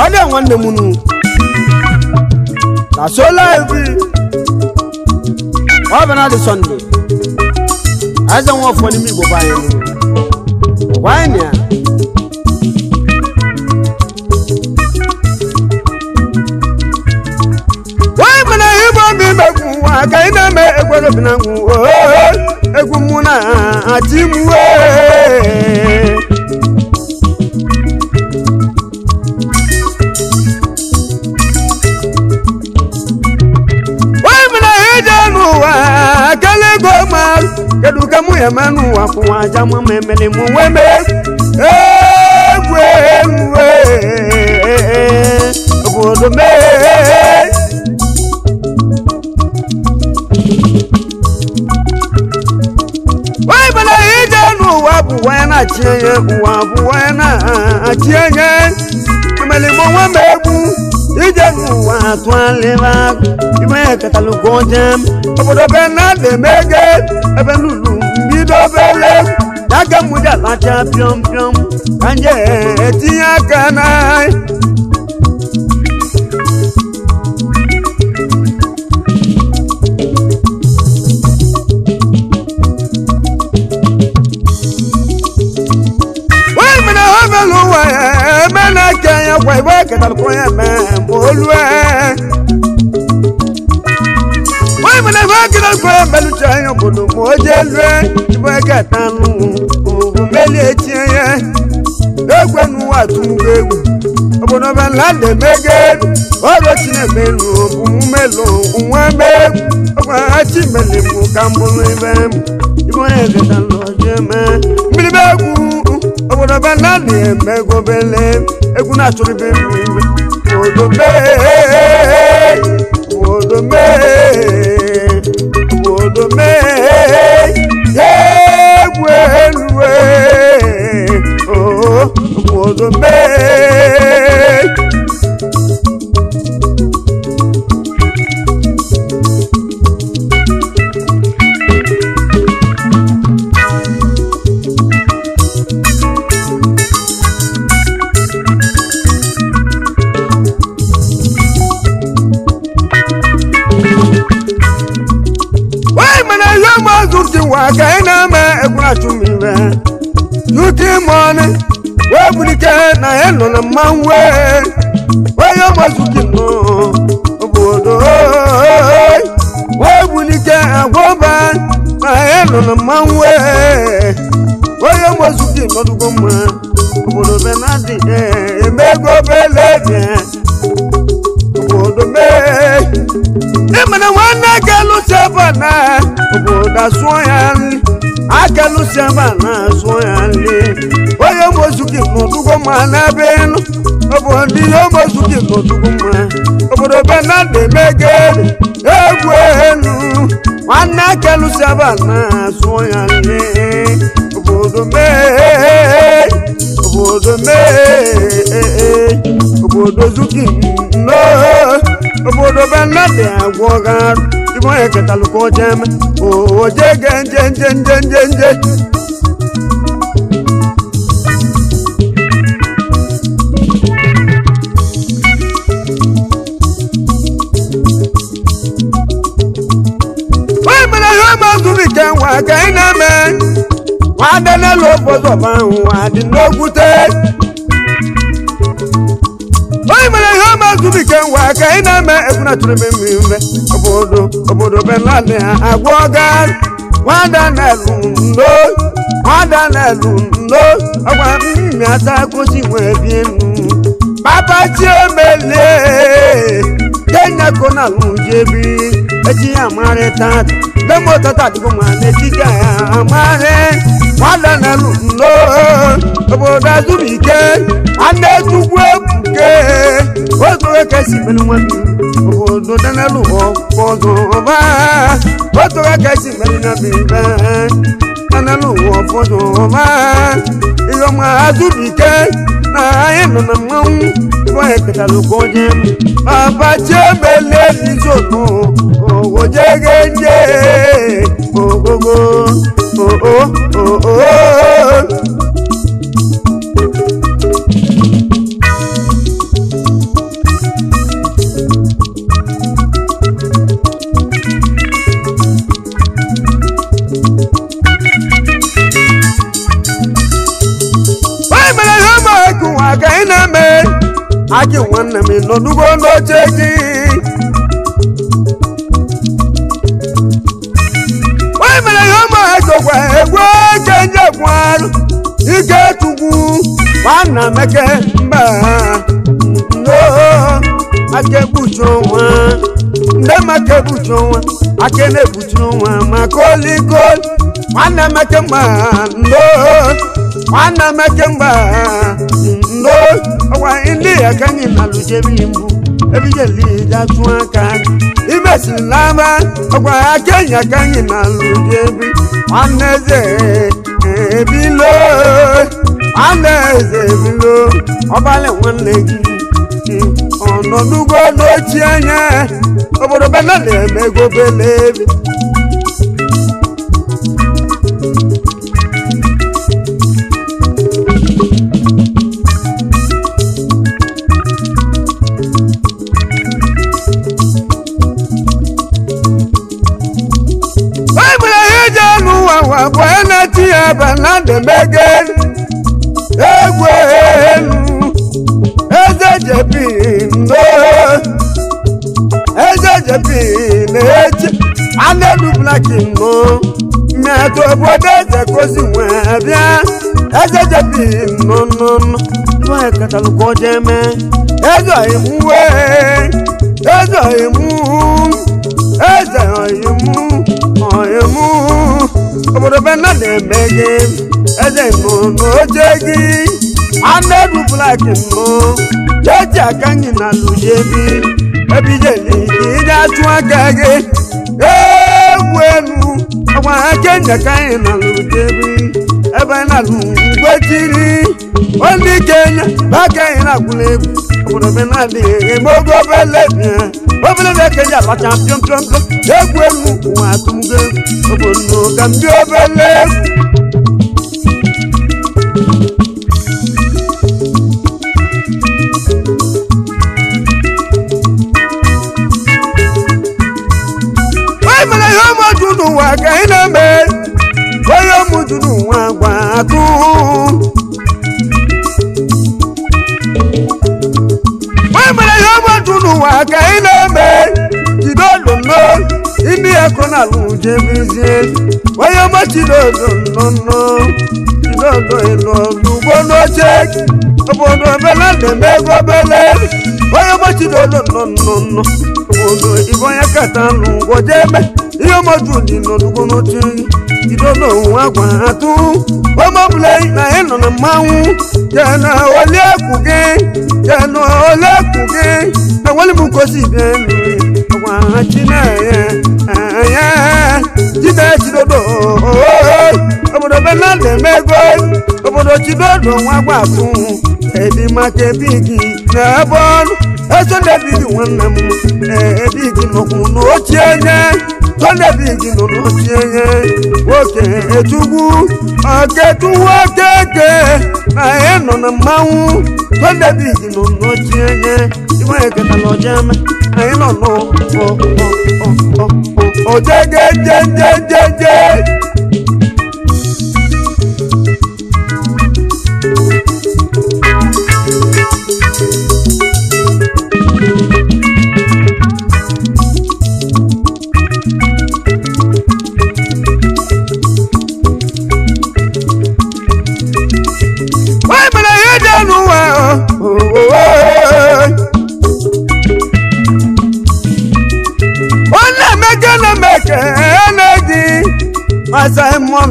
Wade wande munu na sola ebi Wabana de Sunday Aza won foni mi go baye Why nia Why mana ibo mi meku wa kaina me egboro binangu egwu muna atimu Kedu kamu ya manu wa kwa jamu memele muweme egwe obodo me wai bana ijanu wa buwa na chiye wa buwa na chiye memele muweme egwu ijanu wa twaleba ime katalugo jam obodo be na de mege ebe lulu bido bele daga muja la champion pion kanje etia kana wai mana habelu wa mena kenya kwa iwe katalugo ya me bolwe Mana vakira kwa melu chayo bulu mojelwe ibega tanu meli etie egwenu atungegu obono ben lande mege oro chine melu melo unwembe kwa achi mele mu kambulu ibem ibega tanu jeme milibegu obono ben lande mego bele eguna churibe odobe Odome Yegwenwe Oh Odome Kaina me eguna chumiwe Yuki mone we bunike na eno na manwe we yo mazuki no obodo we bunike agoba na eno na manwe we yo mazuki no dugoma obodo benadi emego belede obodo me Emana wana galu sabana oboda soyan agalu sabana soyan oyo mozuki nodugo mana beno obodi yo mozuki nodugo ma obodo benade mege egwenu wana galu sabana soyan obodo me obodo zuki no obodo benade agwoga ibo eketaluko jem o jegenjenjenjenjenje we mena yoma zubike wa kaina me wa dana lo bozo ba wa di nogute Oy mala yoma zubike wa kaina me eguna turebe mimbe obodo benale agwoga wada na lundo agwa mi ata ko si we bienu baba ti emele kenya ko na lunjebi eji amare tat demo tata di ko ma ne diga amare wada na lundo obodo zubike ane tugwe Ozo ekesi menu wani obodo danalu ofozo oba Ozo ekesi menu na bibe danalu ofozo oba Iyo ma azubike na ayeno na mmanwu Kwa eketalu koje Baba chebele nizoto Ogo jegenje Ogogo Why me la hama ku aga ina me Aki wanna me no dugo no cheki Why me la hama ku wa egwa kenja kwaru Ike tugu Wana meke mba No Ake buchonwa Ndema ke buchonwa Ake ne buchonwa Makoli kol Wana meke mba No Wana meke mba No Awa indi akanyi na lujebi mbu Ebijeli jatuwa kani Imesi lama Awa akenyi akanyi na lujebi Waneze Ebilo Waneze ebilo Obale wanlegi Ono nugo no chianye Obodo benale mego belebi Buena tia banande megen Egwenu Ezejepino Ezejepino Anelu blakino Meto bodeze kosi mwebia Ezejepino no Mwe kataluko jeme Ezo imuwe Ezo imu Oyemu Obodo benale mege Eze no jegi Anedu black no Jeje akanyi na lujebi Ebijeli kija tuwa gage Ewenu Awa akenya kanyi na lujebi Ebe na lungwetiri Oli Kenya Bakanyi na kulebu Obodo benale Mogo belebia Obele bekeja la champion plonko Egwenu wa tumuge Obono kambi obele Wai mele yomo tunu wa kaina me Wai yomo tunu wa kwa tu Wai mele yomo tunu wa kaina me Tidodo no Indi akona luje bizie Waya machidodo no Tidodo ilo Lugo no check Obodo belande mego bele Waya machidodo no Obodo ibonya kata lugo jeme Iyo majudi no lugo no check Tidodo wakwa atu Wama bulei na eno na mawu Jana wale kuge Jana wale kuge Na wale mukosi benu Wa china ya China chidodo Obodo benale mego Obodo chidodo wakwa tu Edi make bigi na bonu Esonde bigi wanam Bigi no kuno chienye Sonde bigi no chienye Woke etugu Oke tuwa keke Na eno na mawu Sonde bigi no chienye Iwa eketa no jame I don't know. Oh, why, but I don't know. Gonna make energy, my Simon.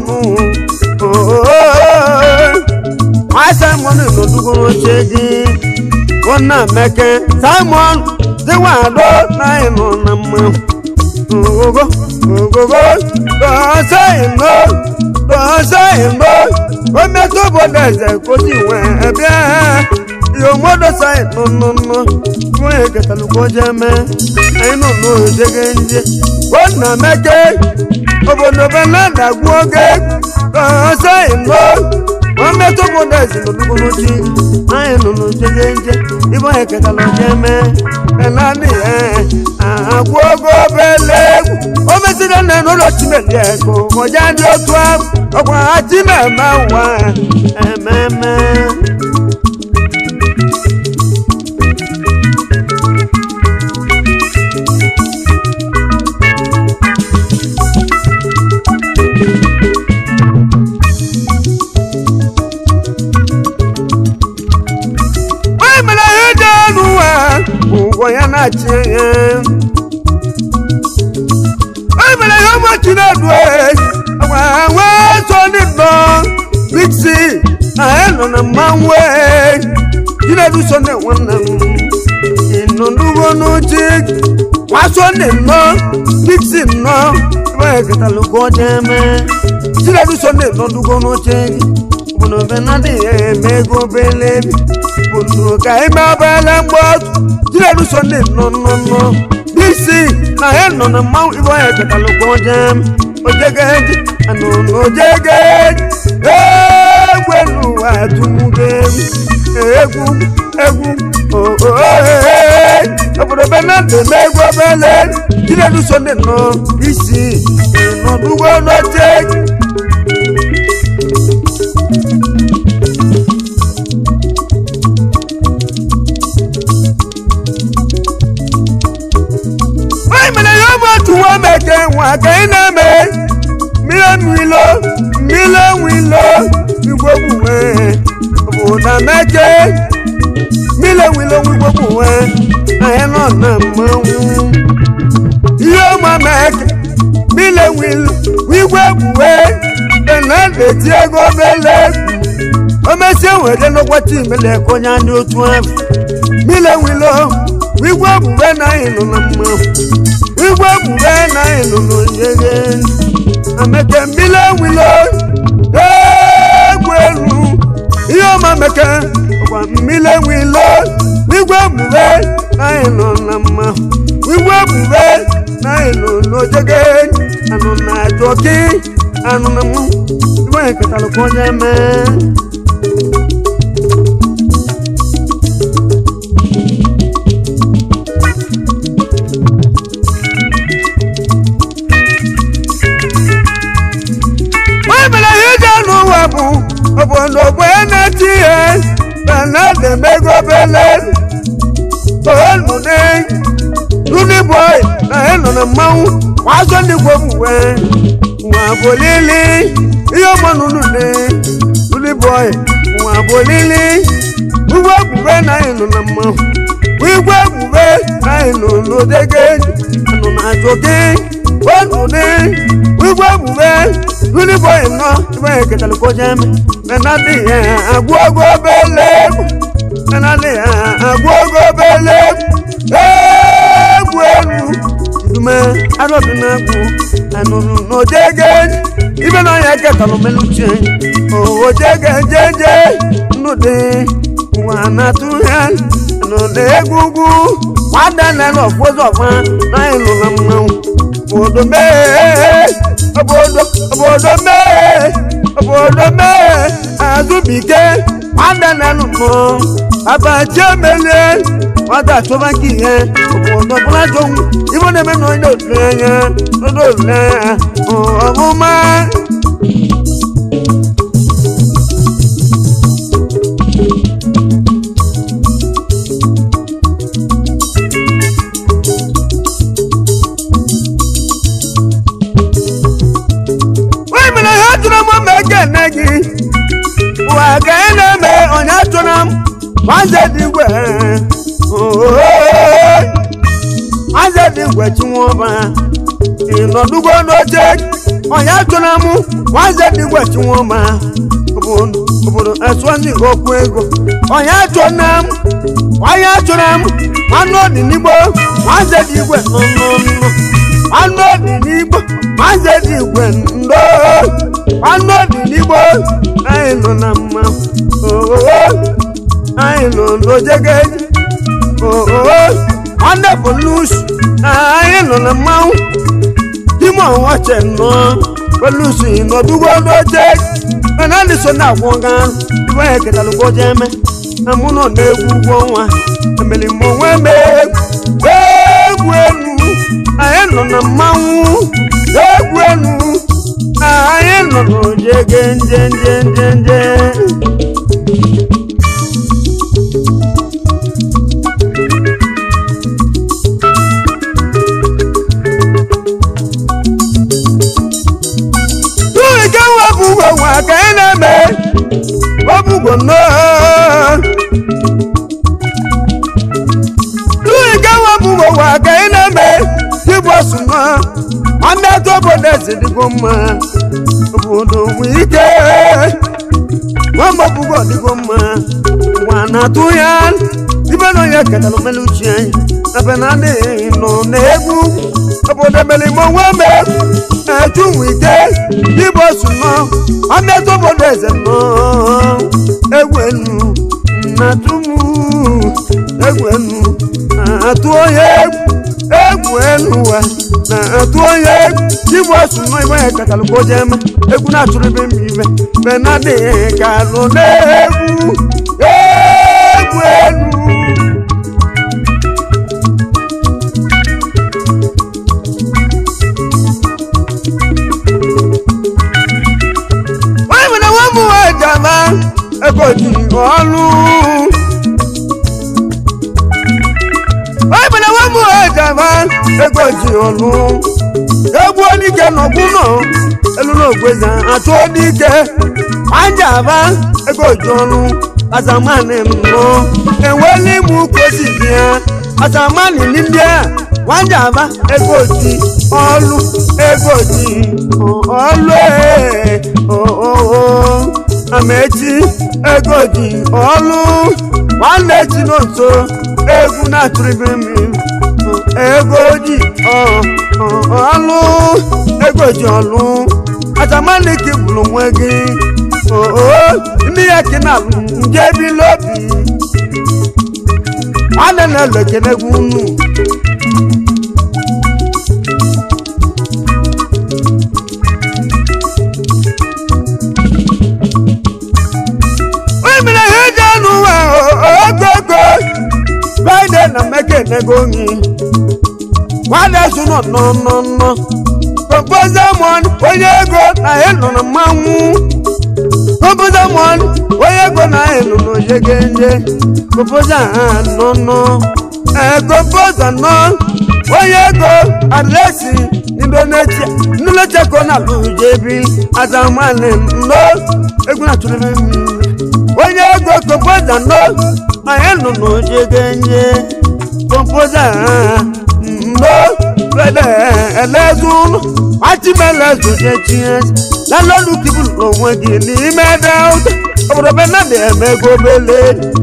My Simon is not going to change. Wanna make it, Simon, the one nine on the moon. Go, don't say no. When me to bother, go to where your mother side, no. Where get a look at man? I don't know the Wanna make it? Obodo benanda guoge. Say no. One me to bother, no go to I don't know the if I get a look at man. And I guogo bele. Oh, Mr. No, no, no, ọkwa achị na-eme ụwa ememe ụgwọ ya na-achị emere ihe ụbọchị na-edu nwe so ndị nọ biksi na ya nọ na mmanwụ Chinedu so ndị nwanne m ịnọ n'ugbo n'uche nwa so ndị nọ biksi nọ ebe eketala ụgwọ jeme Chinedu so ndị nọ n'ugbo n'uche obodo be na dị eme ego belebi obodo ka ime abala mgbọtụ Chinedu so ndị nọ biksi na ya nọ na mmanwụ ebe eketala ụgwọ jeme ojegeji anọ n'ojegeji egwenu atumuge egwu obodo be na dị eme ego bele Chinedu so ndị nọ biksi n'ọdụgbo n'oche tuwa meke nwa ka ị na-eme mile nwilo igwe gbuwe obodo meke mile nwilo igwe gbuwe anyị nọ na mmanwụ ihe ọma meke mile nwilo igwe gbuwe na-eti ego mele omesie were n'ụbọchị mele ka onye anyị otu ahụ mile nwilo igwe gbuwe na anyị nọ na mmanwụ igwe gbuwe na ịlụlụ yege ameke mbile nwilo egwu elu ihe ọma meke ọkwa mmile nwilo igwe gbuwe na ịlụ na mma igwe gbuwe na ịlụlụ jege anụ na jọki anụ na mụ igwe ketalụ ka onye mee obodo na-eti ihe na na-emego bele olude luli boy na eno na mmanwụ wazo ndị gwobuwe nwa bolili ihe ọmanụnụne luli boy nwa bolili ugwe bube na eno na mmanwụ igwe bube na eno n'odege anụ na ajọke olude igwe bube luli boy nọ ibe eketala ko jeme menadi agwogo bele menadi agwogo bele egwenu idume arobinagu anunu n'ojege ibe na ya eketala meluche ojege jeje nnude nwa tuhe nnude egwugwu nwadana n'ọfọzọfa na ịlụ na mmanwụ obodo mee obodo mee azubike nwadana n'ụmụ abaji emele nwata chọba nke ihe obodo bụla jọnwụ ibo na-eme na onye otu anya n'odole ọmụma me onya tonam wanze digwe wanze digwe chiwoba inodugo noje onya tonamu wanze digwe chiwoba obodo aswani okwu ego onya tonam wano di nigbo wanze digwe no wano di nigbo wanze digwe ndo wano di nigbo I know na ma I know no jege wonderful news I know na ma dimo wache no polusi no dugo no je na ndi so na wonga we ke dalu go jeme amuno na egwu wonwa emeli mo we me egwenu I know na ma egwenu anyị nọ n'ojege nje tuike wabugwo nwa ka ị na-eme wabugwo nọ tuike wabugwo nwa ka ị na-eme dibọsụ nọ ọmọdé obodo esidigo mma obodo wike wọn mọ púpọ̀ digo mma wà nàtú ya ibẹ̀ náà yẹ kẹtàlú mẹ́lú tiẹ̀ ẹbẹ̀ náà ní ìnù n'egwu obodo mẹ́lì mọ́ wọ́n mẹ́ ẹ̀jú wike dìbò sùnmọ́ ọmọdé obodo ẹsẹ̀ nọ egwu ẹnu nàtúmù egwu ẹnu àtú oyè egwu ẹnu wa na atu onye ibu asụnụ ibe ya katalụkwa oje eme egwu na-achụrụ ibe mbe benadị ka nọ n'egwu egwu elu onye mere nwa mụ nwa jama ego ji ọlụ onye mere nwa mụ nwa jama ego ji ọlụ egwu onike nọkwu nọ elu n'ogweza atụ onike anjaba ego ji ọlụ azamani nnọ enweli mụ kosi bịa azamani ndị a wanjaba ego ji ọlụ amechi ego ji ọlụ nwanne chi n'oso egwu na-atụrụ mmiri ego ji ọlụ ego ji ọlụ azamaliki bụrụ nwe gị ndị ya kinalụ nje bi lobi nwanne na-elo ekene egwu unu onye mere ihe eji anụ ụwa ogogo Friday na meke negongi wale suno no composer mon onye ego na eno na manwu composer mon onye ego na eno no yegenje composer no composer no onye ego adresi Indonesia ko na lujebi azamane no ego na tulebe onye ego composer no na eno no yegenje composer no brother elezun ati melezu je chance la lolu kibul lo wagi ni medal obro benade emego bele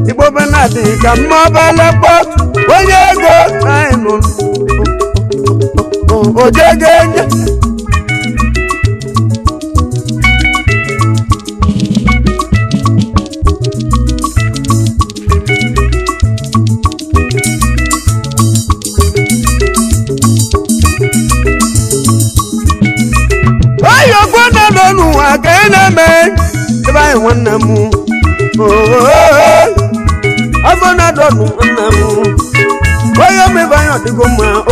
igbo benade ka mo bele pot onye ego ainu ojegenje akeneme ibai wanamu afona donu wanamu oyo me bayo digoma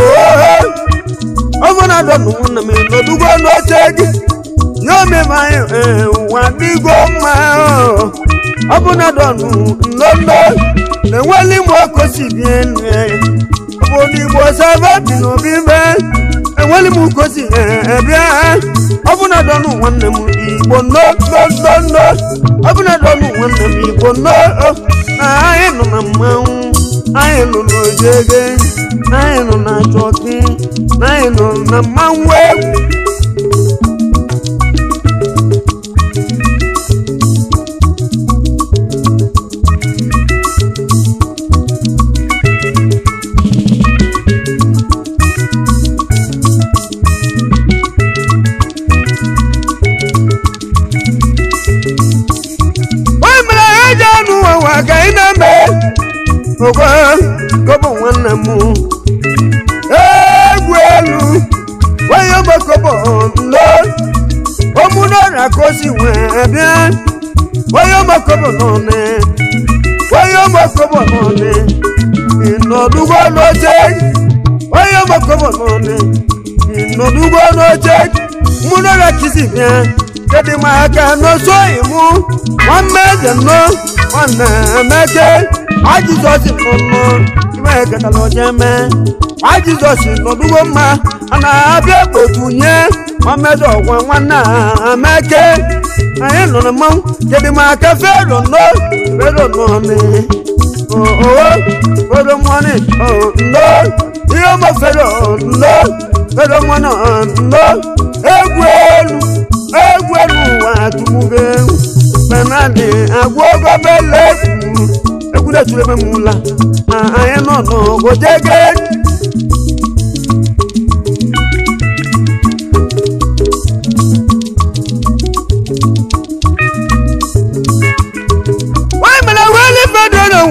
afona donu wanamu no dugo no chegi yo me bayo wa digoma afona donu londo le wali mo ko si bien obodi bo savati no bibe enweli mu kosi bia obuna donu wanne mu igbo no obuna donu wanne mu igbo no ayi no na mawu ayi no no jege ayi no na choki ayi no na mawe kobo nwanne m egwu elu onye gbokobo ndo omunora kosi nwe bịa onye gbokobo nọne ịnọdụgwo n'oche onye gbokobo nọne n'odugo n'oche mụnara kisibia kedu maka n'oso imu nwammeze nọ nwanna emeke ajizọs nọ iwe ketala ojeme ajizọs n'odugo mma a na-abịa kpotunye nwammeze ọgwa nwanna emeke anyị nọ na mmanwụ kedu maka fero nọ ni fero mwani nọ ihe ọma fero nọ fero mwana nọ egwu ụwa tumuge benani agwogo bele egwu de tulebe mula anyị nọ n'ogotege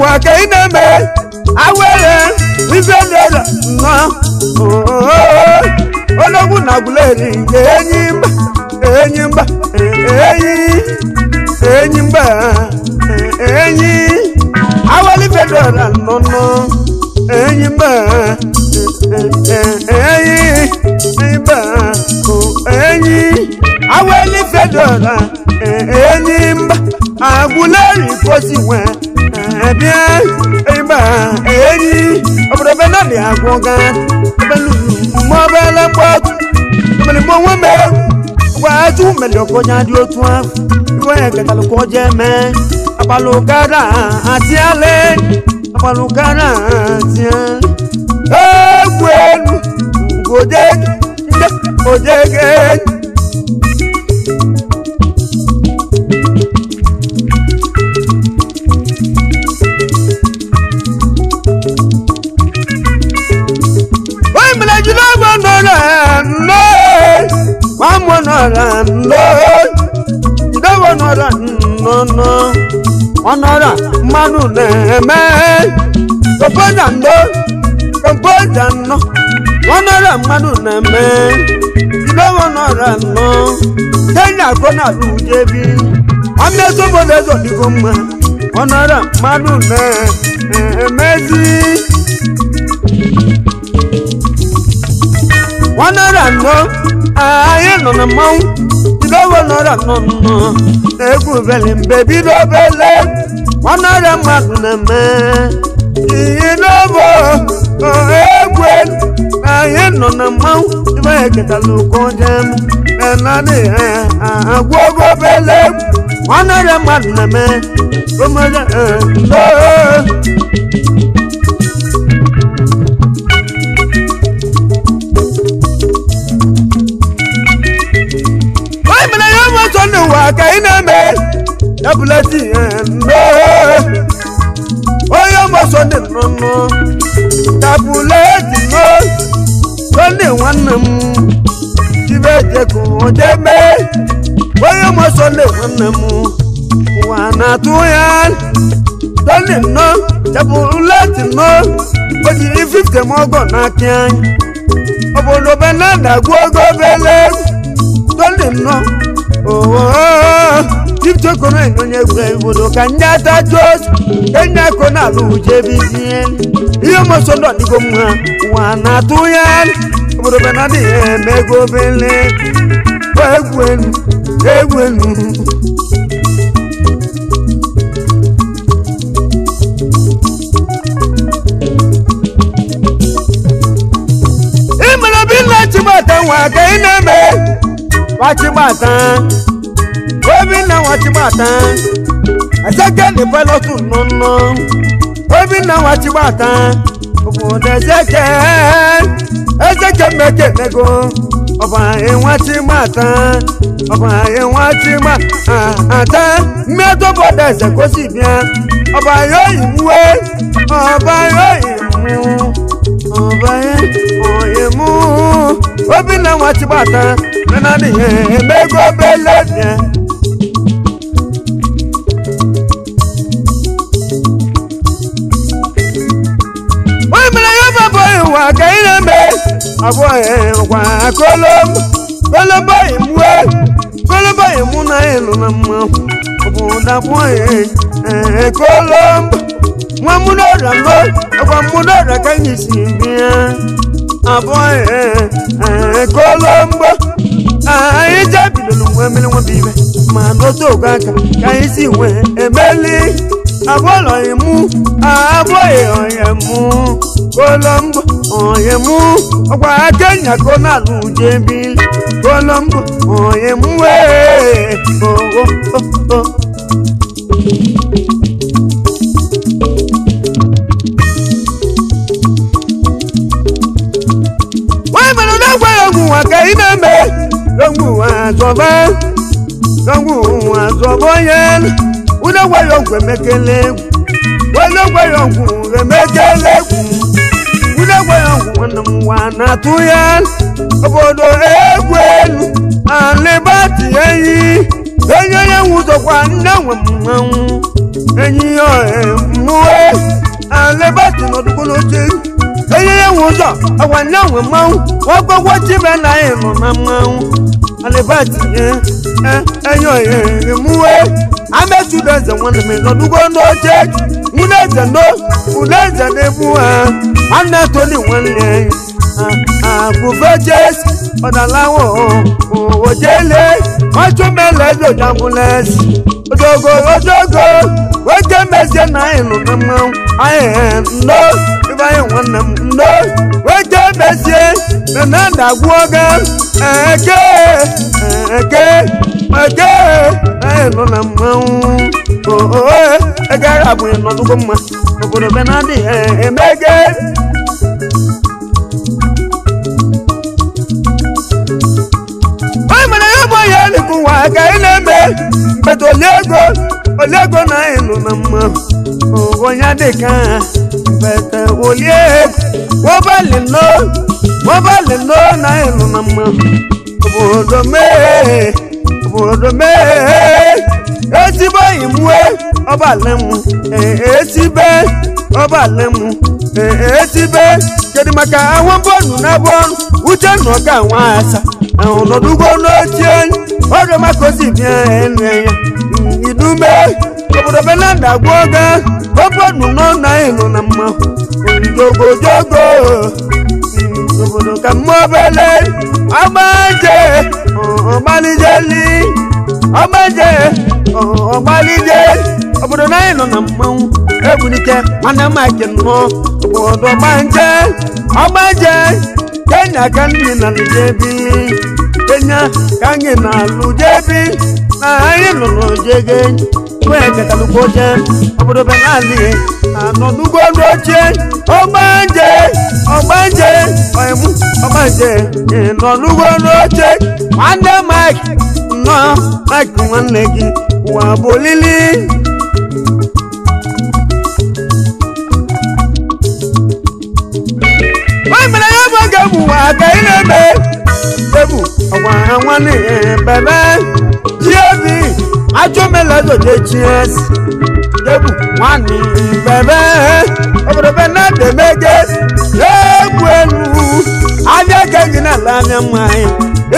wa ka ina me awere ifedera no ologu na guleri enyimba awali federa no enyimba awali federa enyimba aguleri kosiwe bien eba eni obro benali agwoga belu mo bele pot mele mo wome wa tu mele ko nya di otu a iwo e ke talo ko je me abalukara ati ale egwelu godege Honora manu neme composa no honora manu neme no honora no tenya kona rujebi ame so bolezo digoma honora manu mezi honora no aye no na mau honora no egwu bele baby do bele honora madu na me inobo egwu aye no na mau ibe ketalu ko jem enani agwogo bele honora madu na me gomoja no waka ineme tabulati no oyo mo so ni no tabulati no sonde wanam tibeje ko deme oyo mo so ni wanam wana tuyan sonde no tabulati no oji 50 mo go na kian obodo benada gwogo bele sonde no Tipto kono enye gwe bodo kanyata jos kenya kona luje bizien iyo mosondo ni gomwa wana tuyan bodo benadi mego bele egwenu imana billa chimata wa kainame wachimata obina wachimata asake ni pelotu nono obina wachimata obodo ezeke meke nego oba wachimata ata medo bodo ezeko sibia oba yo iwe oyemu obina wachimata nani mego belenya wa kaineme aboy wa kolombo imu na elu na mma oboda boy kolombo nwa munora no agwa munora kanyisi bia abụọ Kolombo anyị jebidoro nwe mmiri nwe bibe ma n'otu oge aka ka anyị si nwee emeli abụọlọ ịmụ abụghị onye mụ Kolombo onye mụ ọgwa Kenya ka ọ na-alụ jebi Kolombo onye mụ ka ị na-eme lọ́gbù àzọ̀bọ̀ yẹn wúlọ́gbọ̀yọ̀ gbẹ̀mẹ́kẹ́lẹ́ wúlọ́gbọ̀yọ̀ gbẹ̀mẹ́kẹ́lẹ́ wúlọ́gbọ̀yọ̀ wà nàtúyà obodo egwu elu alibati ẹyin ẹyin yẹn wùzọ̀kwa nnáwó mmanwụ ẹyin mmuwe alibati n'ọdụgbọlọjẹ ẹyin yẹn wùzọ̀ ọwà nnáwó mmanwụ wọ́n gbọ́gbọ́ jíbẹ̀ náà ẹ̀rọ na mmanwụ alibati yẹn ẹyin mmuwe amẹ́tùdẹ̀zẹ̀ wọn ni mi n'ọdụgbọlọjẹ wúlẹ̀zẹ̀ n'ebu ha anatoli wọn lẹ́yìn àbúfẹ́jẹ́s ọ̀dàláwọ̀ òjèlé ọjọ́mẹ́lẹ́ lòjàmúlẹ́sì òjògò wẹ́jẹ́ mẹ́sẹ̀ náà ìlú mímọ́ ayẹ̀ ńlọ ìbáyẹ̀ wọn nà ńlọ wẹ́jẹ́ mẹ́sẹ̀ nà dàgbù ọ̀gá ẹ̀kẹ́ ìlú nà mọ́ ẹ̀kẹ́ àbùn ìnọ̀dúgbò mọ́ òbòdò bẹ́ẹ̀ náà dì ẹ̀mẹ́gẹ́. Ka ị na-eme mgbe oliego na ịlụ na mma onye dịka mbete oliego wọbalị nọ na ịlụ na mma obodo mee ezigbo imue ọbalị m esibe kedu maka ahụ bọọlụ na bọọlụ uche nọ ka nwa asa ọnọdụgo n'ochie ọdụ makosi bịa enu ya idume obodo belanda gwoga ọbọdụ nọ na ịlụ na mma jogo obodo ka mmobele ọgbaje obodo na ịlụ na mmanwụ ebunike nwanne mike nọ obodo ọgbaje Kenya ka nni na lujebi Kenya ka ngi na lujebi na anyị lụrụ jege wee ketalukoje obodo bengali anọdugo n'oche ọgbanje nọdugo n'oche nwanne Mike nwanne gị wa bolili ka ị na-eme ebu ọgwa nwanne bebe jiebi ajọmelezoje chies ebu nwanne bebe obodo benademege egwu elu abịa ka gị na-ala anya mmanya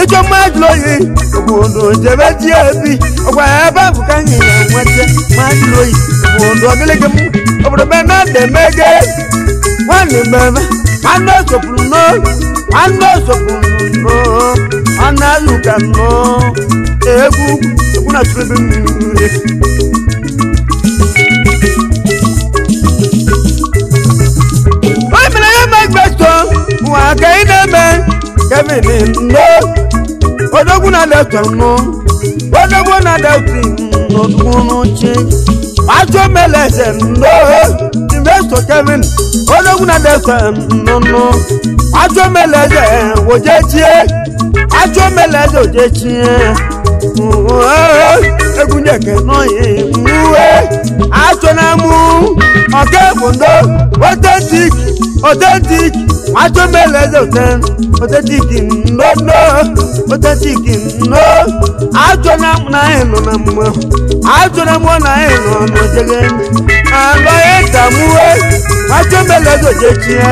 ịchọ mmadụoyi obodo jebe jiebi ọgwa ebe ahụ ka anyị na-enweta mmadụoyi obodo ọgịlịgị m obodo benademege nwanne bebe anụ sopụrụ anụ azụka nọ egwu na tụrụbe mmiri onye mere ya ma gbetọ nwa ka ị na-eme Kevin nọ odogwu na detọ nọ n'odogwu n'oche ajọ meleze nọ investor Kevin odogwu na detọ nọ ajọmeleze ojechie egunyeke n'oyi mmuwe achọnamụ ọkebondo authentic ajọmeleze authentic nno achọnamụ na ịlụ na mma achọnamụ na ịlụ n'ojege alọye tamuwe ajọmeleze ojechie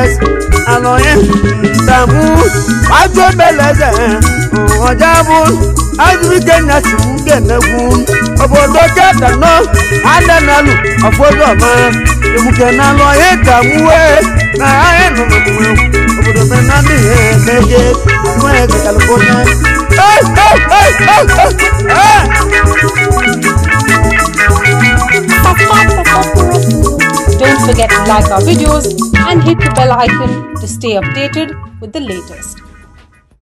alọye tamu ajọmeleze ọjàbụ azụike nyasi nke negwu obodo keta nọ adanalu ọfọdụ ọma ebuke na alọye tamuwe na anyị nọ na mma obodo menani mege mege California. Don't forget to like our videos and hit the bell icon to stay updated with the latest.